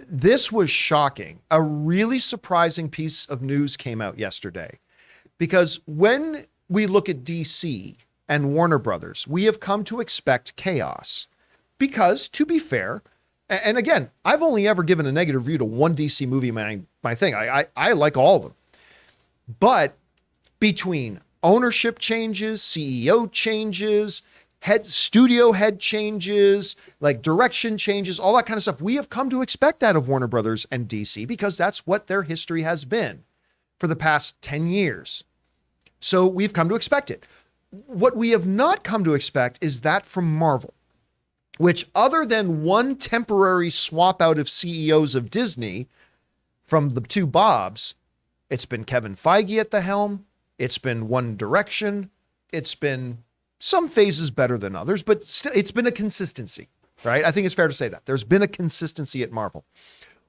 This was shocking. A really surprising piece of news came out yesterday, because when we look at DC and Warner Brothers, we have come to expect chaos because, to be fair, and again, I've only ever given a negative review to one DC movie, my thing. I like all of them. But between ownership changes, CEO changes, studio head changes, like direction changes, all that kind of stuff, we have come to expect that of Warner Brothers and DC because that's what their history has been for the past 10 years. So we've come to expect it. What we have not come to expect is that from Marvel, which, other than one temporary swap out of CEOs of Disney from the two Bobs, it's been Kevin Feige at the helm. It's been one direction. It's been some phases better than others, but still, it's been a consistency, right? I think it's fair to say that there's been a consistency at Marvel.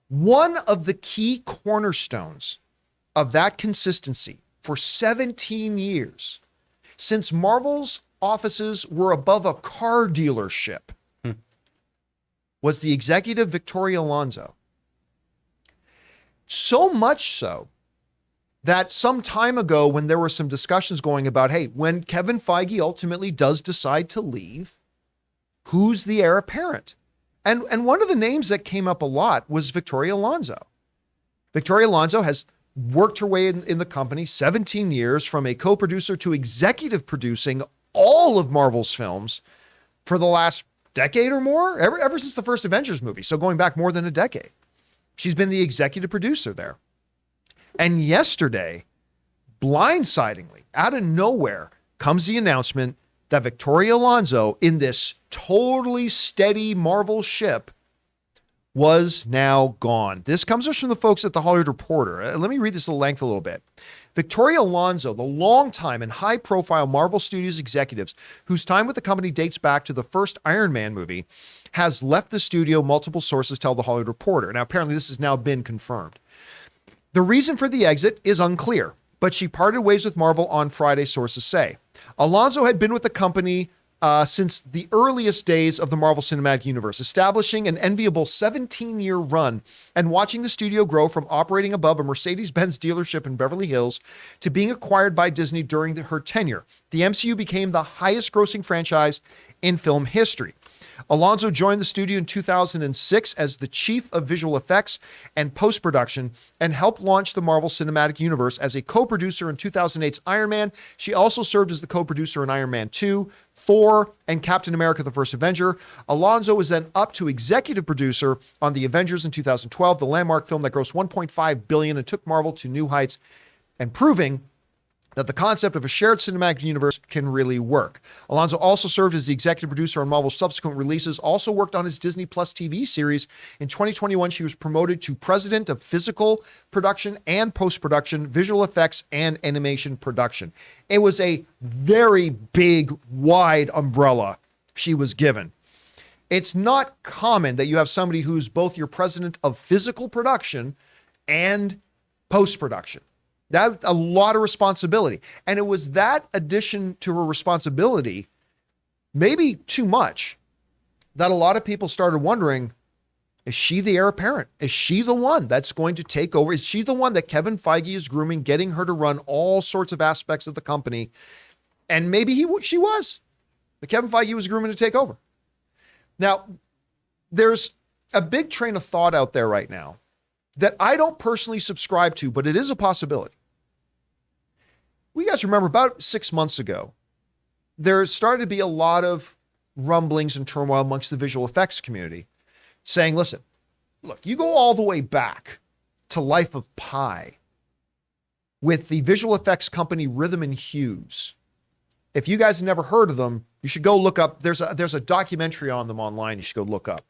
One of the key cornerstones of that consistency for 17 years, since Marvel's offices were above a car dealership, was the executive Victoria Alonso. So much so that some time ago, when there were some discussions going about, hey, when Kevin Feige ultimately does decide to leave, who's the heir apparent? And one of the names that came up a lot was Victoria Alonso. Victoria Alonso has worked her way in the company 17 years, from a co-producer to executive producing all of Marvel's films for the last decade or more, ever since the first Avengers movie. So going back more than a decade, she's been the executive producer there. And yesterday, blindsidingly, out of nowhere, comes the announcement that Victoria Alonso, in this totally steady Marvel ship, was now gone. This comes from the folks at the Hollywood Reporter. Let me read this at length a little bit. Victoria Alonso, the longtime and high-profile Marvel Studios executives whose time with the company dates back to the first Iron Man movie, has left the studio, multiple sources tell the Hollywood Reporter. Now, apparently this has now been confirmed. The reason for the exit is unclear, but she parted ways with Marvel on Friday, sources say. Alonso had been with the company since the earliest days of the Marvel Cinematic Universe, establishing an enviable 17-year run and watching the studio grow from operating above a Mercedes-Benz dealership in Beverly Hills to being acquired by Disney during her tenure. The MCU became the highest-grossing franchise in film history. Alonso joined the studio in 2006 as the chief of visual effects and post-production and helped launch the Marvel Cinematic Universe as a co-producer in 2008's Iron Man. She also served as the co-producer in Iron Man 2, Thor, and Captain America: The First Avenger. Alonso was then up to executive producer on The Avengers in 2012, the landmark film that grossed $1.5 billion and took Marvel to new heights, and proving that the concept of a shared cinematic universe can really work. Alonso also served as the executive producer on Marvel's subsequent releases, also worked on his Disney Plus TV series. In 2021, she was promoted to president of physical production and post-production, visual effects, and animation production. It was a very big, wide umbrella she was given. It's not common that you have somebody who's both your president of physical production and post-production. That's a lot of responsibility. And it was that addition to her responsibility, maybe too much, that a lot of people started wondering, is she the heir apparent? Is she the one that's going to take over? Is she the one that Kevin Feige is grooming, getting her to run all sorts of aspects of the company? And maybe she was. But Kevin Feige was grooming to take over. Now, there's a big train of thought out there right now that I don't personally subscribe to, but it is a possibility. We guys remember about 6 months ago, there started to be a lot of rumblings and turmoil amongst the visual effects community saying, listen, look, you go all the way back to Life of Pi with the visual effects company Rhythm and Hues. If you guys have never heard of them, you should go look up. There's a documentary on them online. You should go look up.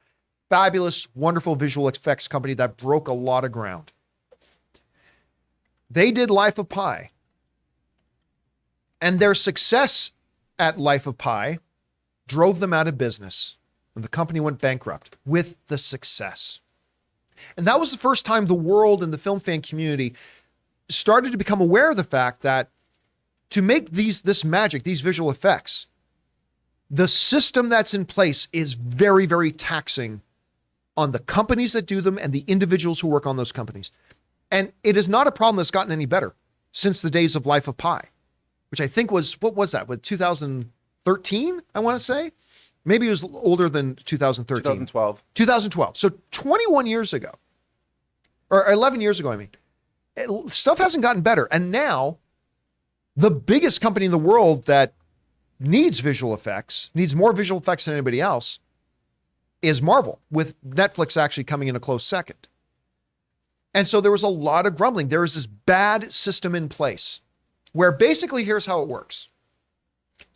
Fabulous, wonderful visual effects company that broke a lot of ground. They did Life of Pi. And their success at Life of Pi drove them out of business. And the company went bankrupt with the success. And that was the first time the world and the film fan community started to become aware of the fact that to make this magic, these visual effects, the system that's in place is very, very taxing on the companies that do them and the individuals who work on those companies. And it is not a problem that's gotten any better since the days of Life of Pi, which I think was, what was that, with 2013, I want to say? Maybe it was older than 2013. 2012. 2012. So 21 years ago, or 11 years ago, I mean. Stuff hasn't gotten better. And now, the biggest company in the world that needs visual effects, needs more visual effects than anybody else, is Marvel, with Netflix actually coming in a close second. And so there was a lot of grumbling. There is this bad system in place where basically here's how it works.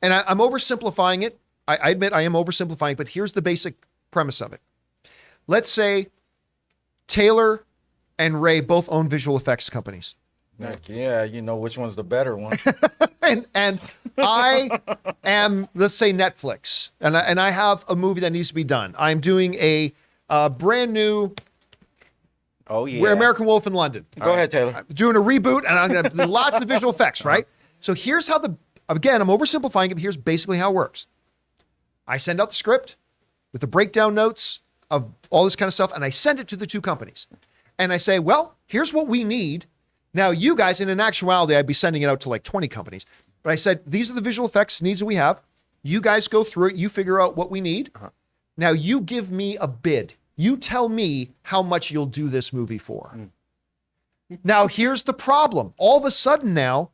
And I'm oversimplifying it. I admit I am oversimplifying, but here's the basic premise of it. Let's say Taylor and Ray both own visual effects companies. Heck yeah, you know which one's the better one. and I am, let's say, Netflix, and I have a movie that needs to be done. I'm doing a brand new We're American Wolf in London. Go ahead, Taylor. I'm doing a reboot, and I'm going to have lots of visual effects, right? So here's how again, I'm oversimplifying it, but here's basically how it works. I send out the script with the breakdown notes of all this kind of stuff, and I send it to the two companies. And I say, well, here's what we need. Now, you guys, and in actuality, I'd be sending it out to like 20 companies. But I said, these are the visual effects needs that we have. You guys go through it. You figure out what we need. Now, you give me a bid. You tell me how much you'll do this movie for. Now, here's the problem. All of a sudden now,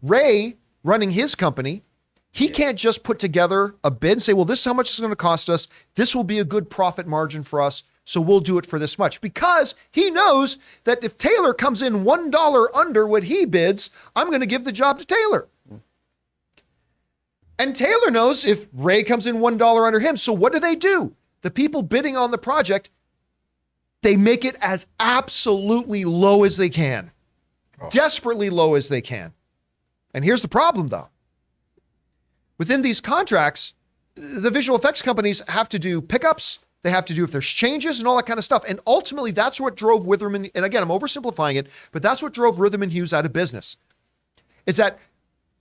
Ray, running his company, he can't just put together a bid and say, well, this is how much it's going to cost us. This will be a good profit margin for us. So we'll do it for this much, because he knows that if Taylor comes in $1 under what he bids, I'm going to give the job to Taylor. And Taylor knows if Ray comes in $1 under him. So what do? The people bidding on the project, they make it as absolutely low as they can, desperately low as they can. And here's the problem, though. Within these contracts, the visual effects companies have to do pickups. They have to do if there's changes and all that kind of stuff. And ultimately, that's what drove Witherman, and again, I'm oversimplifying it, but that's what drove Rhythm and Hughes out of business, is that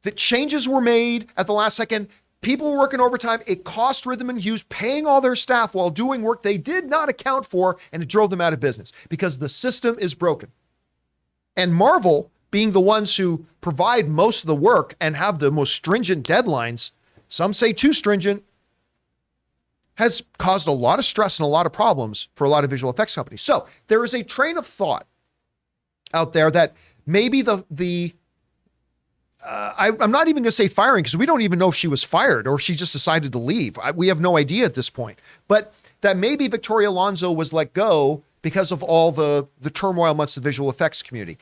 the changes were made at the last second. People were working overtime. It cost Rhythm and Hughes paying all their staff while doing work they did not account for, and it drove them out of business because the system is broken. And Marvel, being the ones who provide most of the work and have the most stringent deadlines, some say too stringent, has caused a lot of stress and a lot of problems for a lot of visual effects companies. So there is a train of thought out there that maybe I'm not even going to say firing, because we don't even know if she was fired or she just decided to leave. We have no idea at this point. But that maybe Victoria Alonso was let go because of all the turmoil amongst the visual effects community.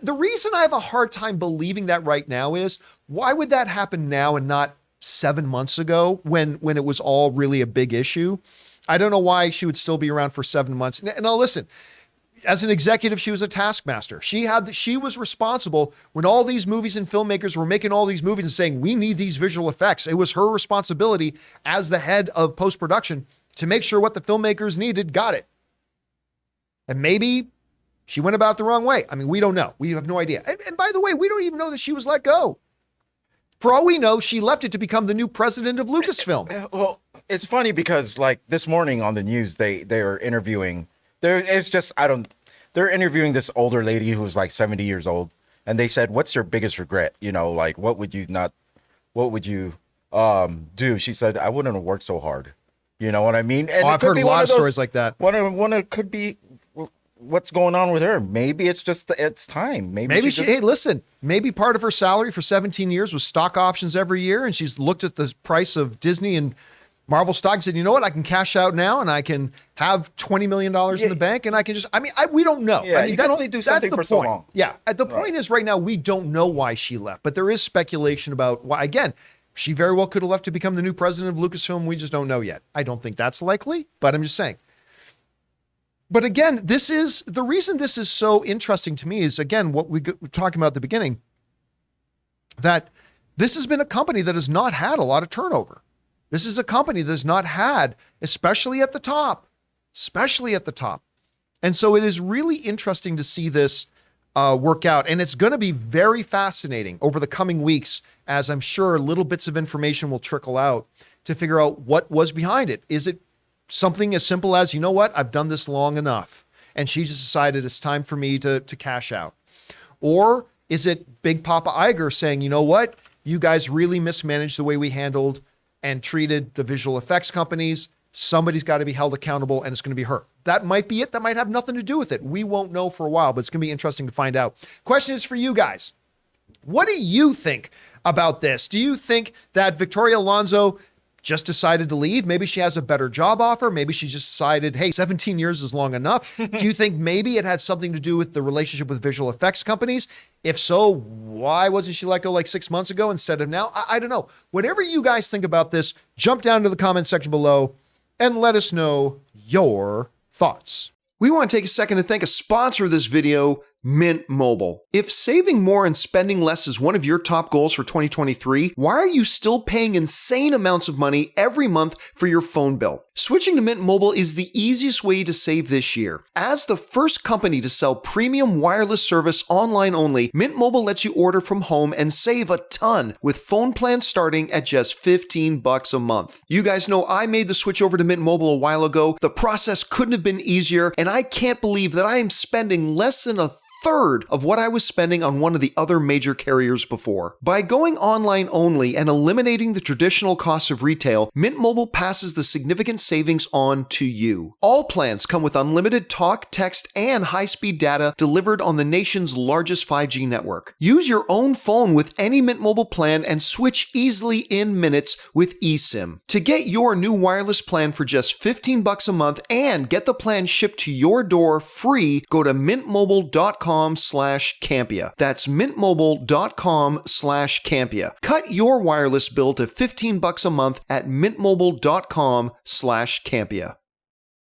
The reason I have a hard time believing that right now is, why would that happen now and not 7 months ago when it was all really a big issue? I don't know why she would still be around for 7 months. And now listen, as an executive, she was a taskmaster. She was responsible when all these movies and filmmakers were making all these movies and saying, we need these visual effects. It was her responsibility as the head of post-production to make sure what the filmmakers needed got it. And maybe she went about it the wrong way. I mean, we don't know. We have no idea. And by the way, we don't even know that she was let go. For all we know, she left it to become the new president of Lucasfilm. Well, it's funny because like this morning on the news, they're interviewing. They're interviewing this older lady who was like 70 years old, and they said, "What's your biggest regret? You know, like what would you do?" She said, "I wouldn't have worked so hard." You know what I mean? And I've heard a lot of stories like that. One could be what's going on with her. Maybe it's just it's time. Maybe hey, listen, maybe part of her salary for 17 years was stock options every year, and she's looked at the price of Disney and Marvel stock and said, you know what, I can cash out now and I can have $20 million in the bank, and I can just, we don't know. Yeah, you can only do something for so long. Yeah, the point is right now, we don't know why she left, but there is speculation about why. Again, she very well could have left to become the new president of Lucasfilm. We just don't know yet. I don't think that's likely, but I'm just saying. But again, the reason this is so interesting to me is, again, what we were talking about at the beginning, that this has been a company that has not had a lot of turnover. This is a company that has not had, especially at the top. And so it is really interesting to see this work out. And it's going to be very fascinating over the coming weeks, as I'm sure little bits of information will trickle out to figure out what was behind it. Is it something as simple as, you know what, I've done this long enough, and she just decided it's time for me to cash out? Or is it Big Papa Iger saying, you know what, you guys really mismanaged the way we handled and treated the visual effects companies. Somebody's got to be held accountable, and it's going to be her. That might be it. That might have nothing to do with it. We won't know for a while, but it's going to be interesting to find out. Question is for you guys. What do you think about this? Do you think that Victoria Alonso just decided to leave? Maybe she has a better job offer. Maybe she just decided, hey, 17 years is long enough. Do you think maybe it had something to do with the relationship with visual effects companies? If so, why wasn't she let go like 6 months ago instead of now? I don't know. Whatever you guys think about this, jump down to the comment section below and let us know your thoughts. We want to take a second to thank a sponsor of this video, Mint Mobile. If saving more and spending less is one of your top goals for 2023, why are you still paying insane amounts of money every month for your phone bill? Switching to Mint Mobile is the easiest way to save this year. As the first company to sell premium wireless service online only, Mint Mobile lets you order from home and save a ton with phone plans starting at just $15 a month. You guys know I made the switch over to Mint Mobile a while ago. The process couldn't have been easier, and I can't believe that I am spending less than a third of what I was spending on one of the other major carriers before. By going online only and eliminating the traditional costs of retail, Mint Mobile passes the significant savings on to you. All plans come with unlimited talk, text, and high-speed data delivered on the nation's largest 5G network. Use your own phone with any Mint Mobile plan and switch easily in minutes with eSIM. To get your new wireless plan for just $15 a month and get the plan shipped to your door free, go to mintmobile.com/Campea. That's mintmobile.com/Campea. Cut your wireless bill to $15 a month at mintmobile.com/Campea.